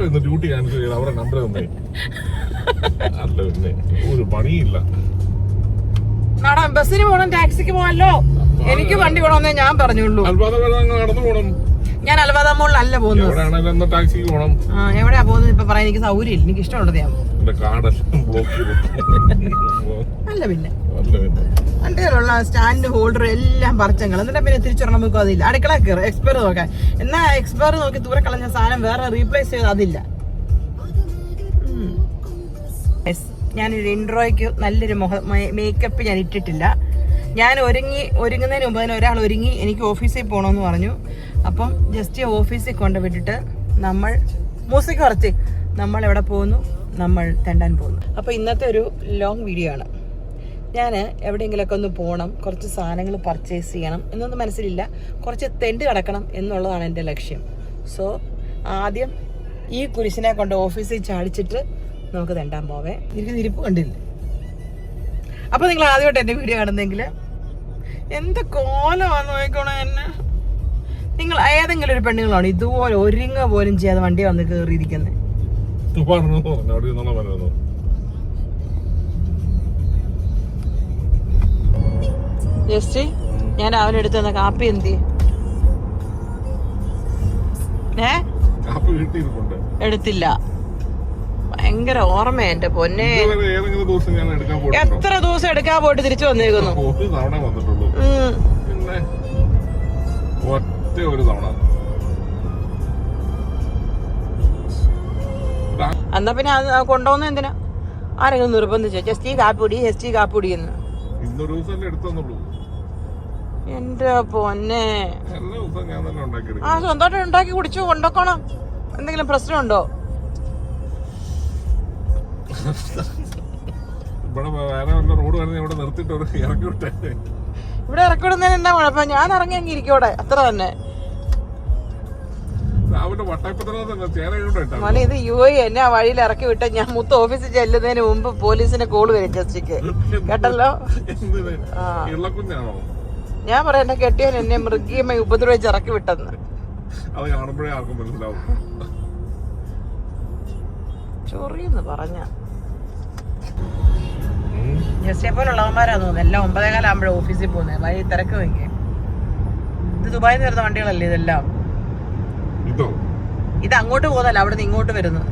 ആരെന്ന് duty cancel ചെയ്ത് അവരെ നമ്പർ തന്നേ? അല്ല പിന്നെ ഒരു പണിയില്ല. ബസ്സിന് പോകണം, ടാക്സിക്ക് പോകാനല്ലോ. എനിക്ക് വണ്ടി വേണമെന്നേ ഞാൻ പറഞ്ഞുള്ളൂ. നടന്നു പോണം. ഞാൻ അൽവാദ മോളിലല്ല പോകുന്നത്. ടാക്സിക്ക് പോണം. എവിടെയാ പോകുന്നത് ഇപ്പൊ പറയാൻ എനിക്ക് സൗകര്യം. എനിക്ക് ഇഷ്ടമുള്ളത് ഞാൻ അല്ല പിന്നെ വണ്ടിയിലുള്ള സ്റ്റാൻഡ് ഹോൾഡർ എല്ലാം പറിച്ചങ്ങൾ. എന്നിട്ട് പിന്നെ തിരിച്ചുറങ്ങാൻ നോക്കും. അതില്ല. അടുക്കള കയറി എക്സ്പയർ നോക്കാൻ. എന്നാ എക്സ്പയർ നോക്കി ദൂരെ കളഞ്ഞ സാധനം വേറെ റീപ്ലേസ് ചെയ്ത് അതില്ല. ഞാനൊരു ഇൻട്രോയ്ക്ക് നല്ലൊരു മേക്കപ്പ് ഞാൻ ഇട്ടിട്ടില്ല. ഞാൻ ഒരുങ്ങുന്നതിന് മുമ്പ് തന്നെ ഒരാൾ ഒരുങ്ങി എനിക്ക് ഓഫീസിൽ പോകണമെന്ന് പറഞ്ഞു. അപ്പം ജസ്റ്റ് ഓഫീസിൽ കൊണ്ടുവിട്ടിട്ട് നമ്മൾ മ്യൂസിക് കുറച്ച് നമ്മൾ എവിടെ പോകുന്നു, നമ്മൾ തെണ്ടാൻ പോകുന്നു. അപ്പോൾ ഇന്നത്തെ ഒരു ലോങ് വീഡിയോ ആണ്. ഞാൻ എവിടെയെങ്കിലുമൊക്കെ ഒന്ന് പോകണം, കുറച്ച് സാധനങ്ങൾ പർച്ചേസ് ചെയ്യണം എന്നൊന്നും മനസ്സിലില്ല. കുറച്ച് തെണ്ട് കിടക്കണം എന്നുള്ളതാണ് എൻ്റെ ലക്ഷ്യം. സോ ആദ്യം ഈ കുരിശിനെ കൊണ്ട് ഓഫീസിൽ ചാടിച്ചിട്ട് നമുക്ക് തെണ്ടാൻ പോവേ. എനിക്ക് ഇരിപ്പ് കണ്ടില്ല. അപ്പോൾ നിങ്ങൾ ആദ്യമായിട്ട് എൻ്റെ വീഡിയോ കാണുന്നെങ്കിൽ എന്ത് കോലമാണെന്ന് നോക്കണോ എന്നെ. നിങ്ങൾ ഏതെങ്കിലും ഒരു പെണ്ണുങ്ങളാണ് ഇതുപോലെ ഒരുങ്ങ പോലും ചെയ്യാതെ വണ്ടി വന്ന് കയറിയിരിക്കുന്നത്. ജസ്റ്റ് ഞാൻ അവനെ എടുത്ത് തന്ന കാപ്പി എന്തി എടുത്തില്ല. ഭയങ്കര ഓർമ്മ എന്റെ പൊന്നെ. എത്ര ദിവസം എടുക്കാൻ പോയിട്ട് തിരിച്ചു വന്നേക്കുന്നു. എന്നാ പിന്നെ കൊണ്ടുപോകുന്ന എന്തിനാ? ആരെങ്കിലും നിർബന്ധിച്ചോ ജസ്റ്റ് കാപ്പിടി എന്ന്? എന്റെ പൊന്നെ, ആ സ്വന്തമായിട്ട് ഉണ്ടാക്കി കുടിച്ചു കൊണ്ടോക്കണം. എന്തെങ്കിലും പ്രശ്നമുണ്ടോ? ഇവിടെ ഇറക്കി വിടുന്നതിന് എന്താ കുഴപ്പം? ഞാൻ ഇറങ്ങി ഇരിക്കോടെ, അത്ര തന്നെ. മോനെ ഇത് UAE എന്നെ ആ വഴിയിൽ ഇറക്കി വിട്ട ഞാൻ മുത്ത് ഓഫീസിൽ ചെല്ലുന്നതിന് മുമ്പ് പോലീസിന്റെ കോള് വരും ജസ്റ്റിക്ക്. കേട്ടല്ലോ? ഞാൻ പറയാം എന്നെ കെട്ടിയവൻ എന്നെ മൃഗീയമായി ഉപദ്രവിച്ച് ഇറക്കി വിട്ടെന്ന്. ചൊറിയെന്ന് പറഞ്ഞ ജസ്റ്റിയെ പോലുള്ളവന്മാരാ തോന്നുന്നു. എല്ലാം 9:15 ഓഫീസിൽ പോകുന്നത്. വഴി തിരക്ക് വയ്ക്കുക. ഇത് ദുബായിൽ നിന്ന് വരുന്ന വണ്ടികളല്ലേ ഇതെല്ലാം? ഇത് അങ്ങോട്ട് പോകുന്നല്ല, അവിടെ നിന്ന് ഇങ്ങോട്ട് വരുന്നത്.